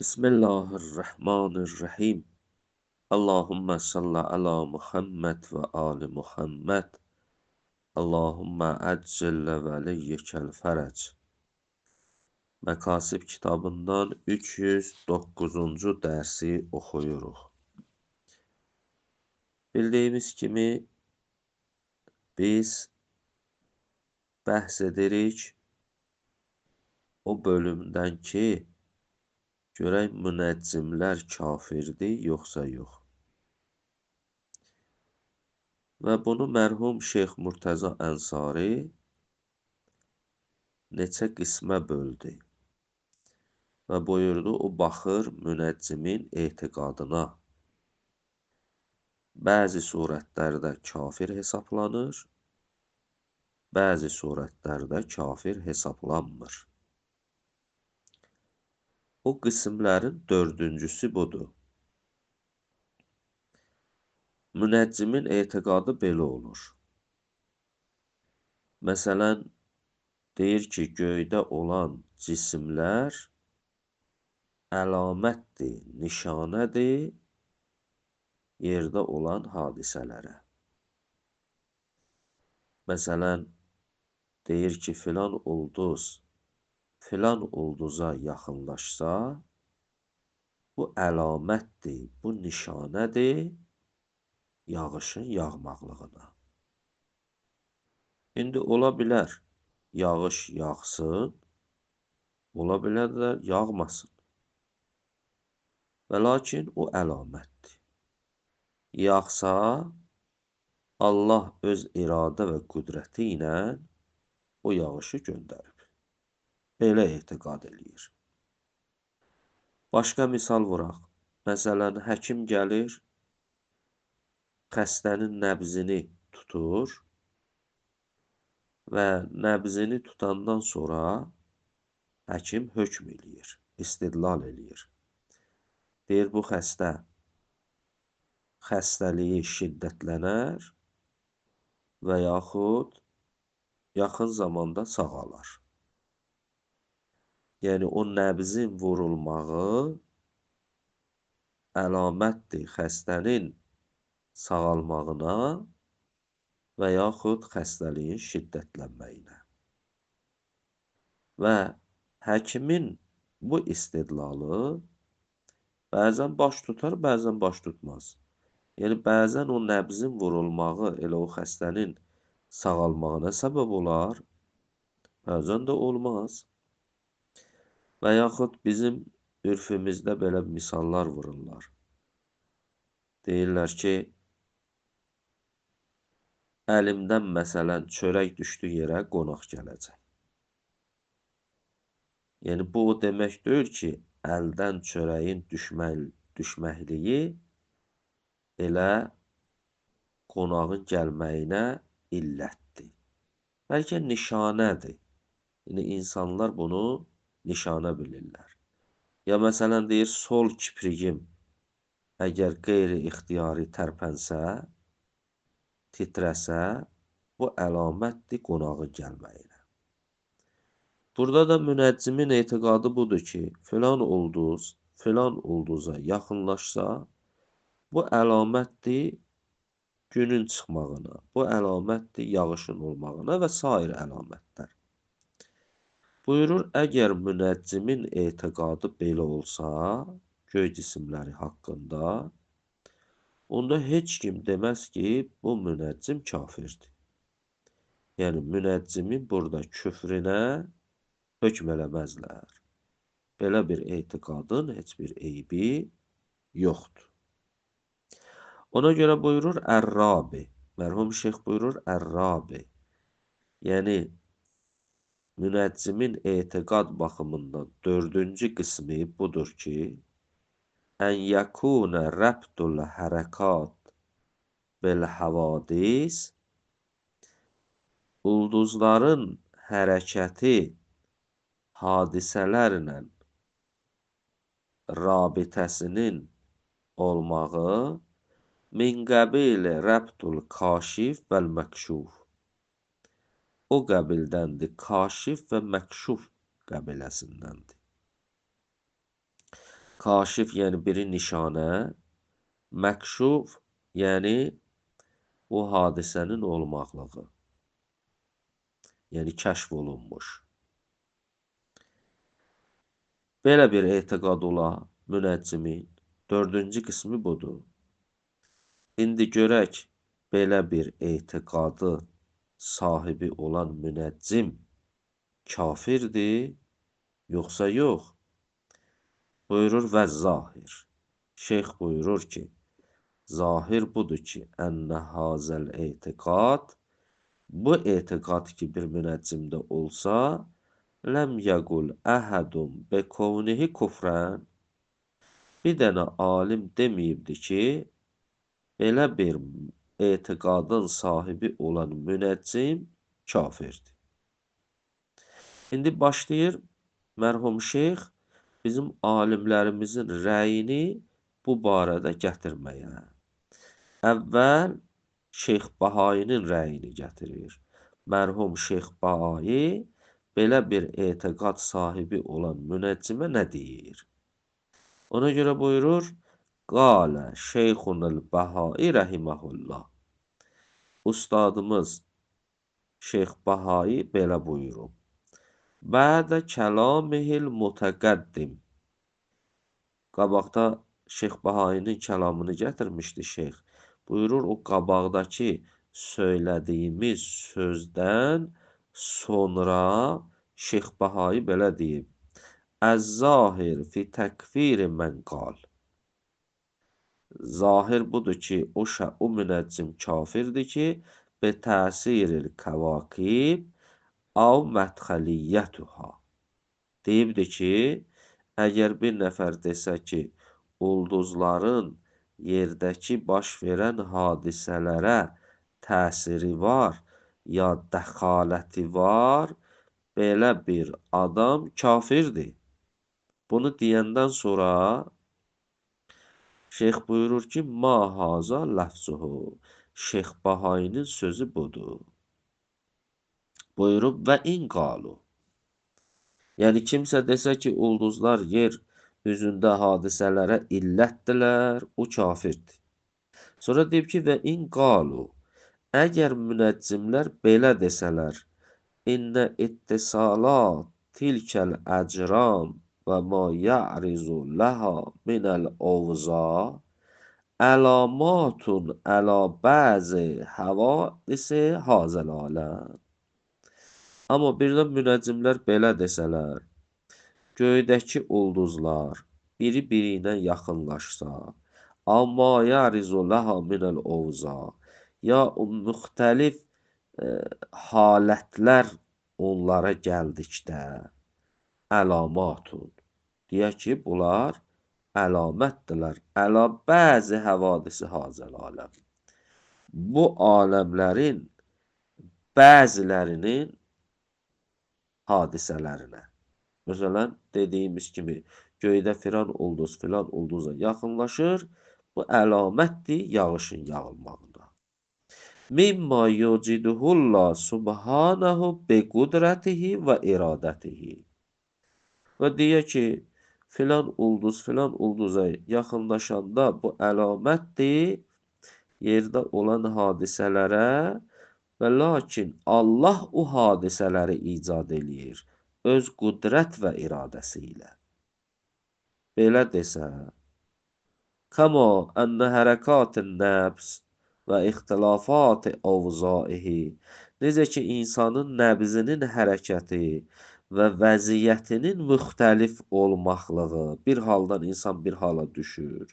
Bismillahirrahmanirrahim. Allahümme salli ala Muhammed ve ali Muhammed. Allahümme əccil vəliyyekel fərəc. Məkasib kitabından 309-cu dərsi oxuyuruq. Bildiyimiz kimi biz bəhs edirik o bölümdən ki, görək münəccimlər kafirdir, yoxsa yox. Və bunu mərhum Şeyx Murtəza Ənsari neçə qismə böldü və buyurdu, o baxır münəccimin etiqadına. Bəzi surətlərdə kafir hesablanır, bəzi surətlərdə kafir hesablanmır. O qismlərin dördüncüsü budur. Münəccimin etiqadı belə olur. Məsələn, deyir ki, göydə olan cisimlər əlamətdir, nişanədir yerdə olan hadisələrə. Məsələn, deyir ki, filan ulduz filan ulduza yaxınlaşsa, bu əlamətdir, bu nişanədir yağışın yağmaqlığına. İndi ola bilər yağış yağsın, ola bilər də yağmasın. Və lakin o əlamətdir. Yağsa, Allah öz iradə və qüdrəti ilə o yağışı göndərib. Belə etiqad eləyir. Başqa misal vuraq. Məsələn, həkim gəlir, xəstənin nəbzini tutur və nəbzini tutandan sonra həkim hökm eləyir, istidlal eləyir. Deyir, bu xəstəliyi şiddətlənər və yaxud yaxın zamanda sağalar. Yəni, o nəbzin vurulmağı əlamətdir xəstənin sağalmağına və yaxud xəstəliyin şiddətlənməyinə. Və həkimin bu istidlalı bəzən baş tutar, bəzən baş tutmaz. Yəni, bəzən o nəbzin vurulmağı elə o xəstənin sağalmağına səbəb olar, bəzən də olmaz. Və yaxud bizim ürfümüzdə belə misallar vururlar. Deyirlər ki, əlimdən məsələn çörək düşdü yerə qonaq gələcək. Yəni, bu o demək deyil ki, əldən çörəyin düşməkliyi elə qonağın gəlməyinə illətdir. Bəlkə nişanədir. Yəni, insanlar bunu nişanə bilirlər. Ya məsələn deyir, sol kipriyim əgər qeyri-ixtiyari tərpənsə, titrəsə, bu əlamətdir qonağın gəlməyinə. Burada da münəccimin etiqadı budur ki, filan ulduza yaxınlaşsa, bu əlamətdir günün çıxmağına, bu əlamətdir yağışın olmağına və sair əlamətlər. Buyurur, əgər münəccimin etiqadı belə olsa, göy cisimləri haqqında, onda heç kim deməz ki, bu münəccim kafirdir. Yəni, münəccimin burada küfrünə hökm eləməzlər. Belə bir etiqadın heç bir eybi yoxdur. Ona görə buyurur Ər-Rabi, mərhum şeyx buyurur Ər-Rabi. Yəni, münəccimin etiqad baxımından dördüncü qismi budur ki, ən yəkunə rəbdul hərəkat bil havadis, ulduzların hərəkəti hadisələrlə rabitəsinin olmağı min qəbili rəbdul kaşif vəl məkşuf. O qəbildəndir, kaşif və məkşuf qəbiləsindəndir. Kaşif yəni biri nişanə, məkşuf yəni o hadisənin olmaqlığı. Yəni kəşf olunmuş. Belə bir etiqad ola münəccimin dördüncü qismi budur. İndi görək belə bir etiqadı sahibi olan münəccim kafirdir, yoxsa yox? Buyurur və zahir. Şeyx buyurur ki, zahir budur ki, ənnə hazəl etiqad, bu etiqad ki bir münəccimdə olsa, ləm yəqul əhədun bekavnihi kufrən, bir dənə alim deməyibdi ki, belə bir etiqadın sahibi olan münəccim kafirdir. İndi başlayır mərhum şeyx bizim alimlərimizin rəyini bu barədə gətirməyə. Əvvəl Şeyx Bahainin rəyini gətirir. Mərhum Şeyx Bahai belə bir etiqad sahibi olan münəccimə nə deyir? Ona görə buyurur, qalə Şeyxunul Bahai rəhiməhullah. Ustadımız Şeyx Bahai belə buyurub. Bədə kəlamihil mutəqəddim. Qabaqda Şeyx Bahainin kəlamını gətirmişdi şeyx. Buyurur o qabaqdakı söylədiyimiz sözdən sonra Şeyx Bahai belə deyib. Əz-zahir fi təkfiri mən qal. Zahir budur ki, o münəccim kafirdir ki, be təsiril kəvakib av mədxəliyyətuha. Deyibdir ki, əgər bir nəfər desə ki, ulduzların yerdəki baş verən hadisələrə təsiri var, ya dəxaləti var, belə bir adam kafirdir. Bunu deyəndən sonra şeyx buyurur ki, ma haza ləfzuhu. Şeyx Bahainin sözü budur. Buyurub və in qalu. Yəni kimsə desə ki, ulduzlar yer üzündə hadisələrə illətdilər, o kafirdir. Sonra deyib ki, və in qalu. Əgər münəccimlər belə desələr, İnnə ittisalat tilkəl əcram və ma ya'rizu ləha minəl ovza əlamatun əla bəzi həvadisi hazəl aləm. Amma birdən münəccimlər belə desələr, göydəki ulduzlar biri-biri ilə yaxınlaşsa, amma ya'rizu ləha minəl ovza ya o müxtəlif halətlər onlara gəldikdə əlamatun. Deyək ki, bunlar əlamətdirlər. Əla bəzi həvadisi hazəl aləm. Bu aləmlərin bəzilərinin hadisələrinə. Məsələn, dediyimiz kimi, göydə filan ulduza yaxınlaşır. Bu əlamətdir yağışın yağılmağına. Mimma yuciduhullah subhanahu bi qudretihi və iradetihi. Və deyək ki, filan ulduza yaxınlaşanda bu əlamətdir yerdə olan hadisələrə və lakin Allah o hadisələri icad eləyir öz qudrət və iradəsi ilə. Belə desə, kəma ənnə hərəkatın nəbs və ixtilafat ovzaihi, necə ki, insanın nəbzinin hərəkəti və vəziyyətinin müxtəlif olmaqlığı, bir haldan insan bir hala düşür.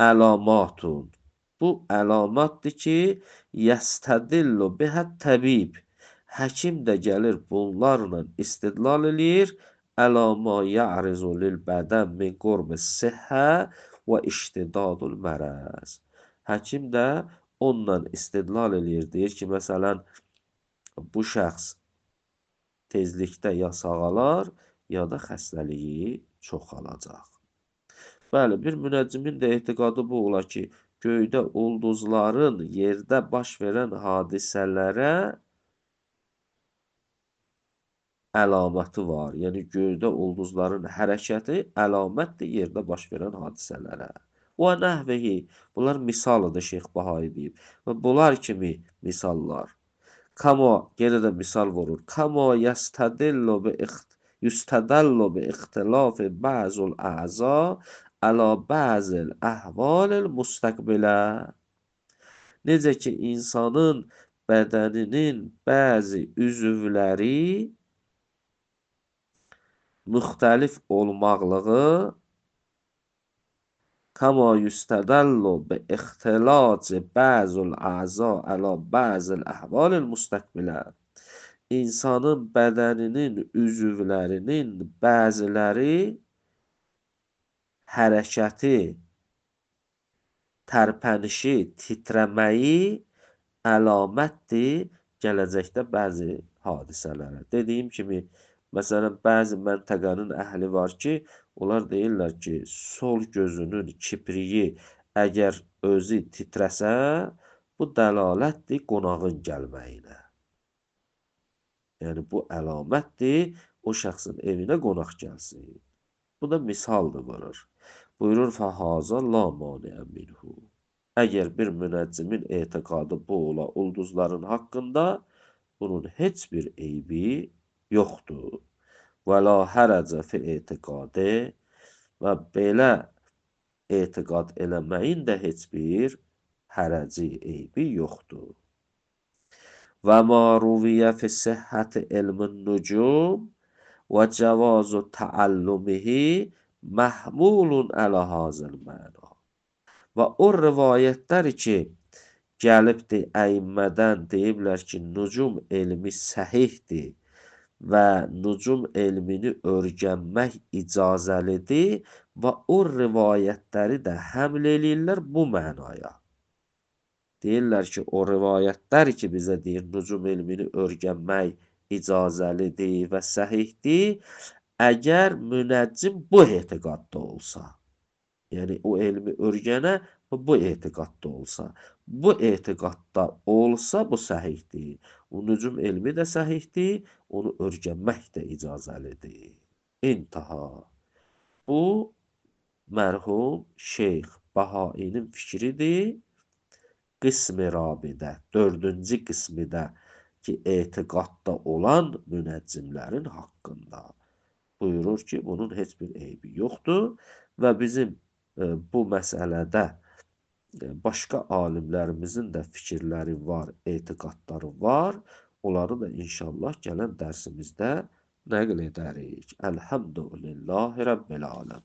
Əlamatun, bu əlamatdır ki, yəstədillu bihət təbib, həkim də gəlir bunlarla istidlal eləyir, əlamə ya'rizu lil bədən min qurbi sihhə və iştidadul mərəz. Həkim də ondan istidlal eləyir, deyir ki, məsələn, bu şəxs tezlikdə ya sağalar, ya da xəstəliyi çoxalacaq. Bəli, bir münəccimin də etiqadı bu ola ki, göydə ulduzların yerdə baş verən hadisələrə əlaməti var. Yəni göydə ulduzların hərəkəti əlamətdir yerdə baş verən hadisələrə. Və nəhvihi, bunlar misalıdır Şeyx Bahai deyib. Və bunlar kimi misallar. Kama, yenə də misal vurur. Kama yustədəllu bi ixtilafi bəzul əza əla bəzil əhvalil müstəqbilə. Necə ki, insanın bədəninin bəzi üzvləri müxtəlif olmaqlığı kama yustədəllu bi ixtilaci bəzul əza əla bəzil əhvalil müstəqbilə. İnsanın bədəninin üzvlərinin bəziləri hərəkəti, tərpənişi, titrəməyi əlamətdir gələcəkdə bəzi hadisələrə. Dediyim kimi, məsələn, bəzi məntəqənin əhli var ki, onlar deyirlər ki, sol gözünün kipriyi əgər özü titrəsə, bu dəlalətdir qonağın gəlməyinə. Yəni, bu əlamətdir o şəxsin evinə qonaq gəlsin. Bu da misaldır vurur. Buyurur, fəhaza la maniə minhu. Əgər bir münəccimin etiqadı bu ola ulduzların haqqında, bunun heç bir eybi yoxdur. Və la hərəcə fi etiqadı və belə etiqad eləməyin də heç bir hərəci, eybi yoxdur. Və ma ruviyə fi səhhəti ilmin nücum və cəvazu təallumihi məhmulun ələ hazır məna. Və o rivayətlər ki, gəlibdir əyimmədən deyiblər ki, nücum elmi səhihdir və nücum elmini öyrənmək icazəlidir və o rivayətləri də həml eləyirlər bu mənaya. Deyirlər ki, o rivayətlər ki, bizə deyir, nücum elmini öyrənmək icazəlidir və səhihdir, əgər münəccim bu etiqadda olsa, yəni o elmi öyrənə bu etiqadda olsa, bu etiqadda olsa bu səhihdir. O nücum elmi də səhihdir, onu öyrənmək də icazəlidir. İntaha. Bu, mərhum Şeyx Bahainin fikridir. Qism-i rabidə, 4-cü qismidə ki, etiqadda olan münəccimlərin haqqında. Buyurur ki, bunun heç bir eybi yoxdur və bizim bu məsələdə başqa alimlərimizin də fikirləri var, etiqadları var. Onları da inşallah gələn dərsimizdə nəql edərik. Əlhamdülillahi Rabbil aləm.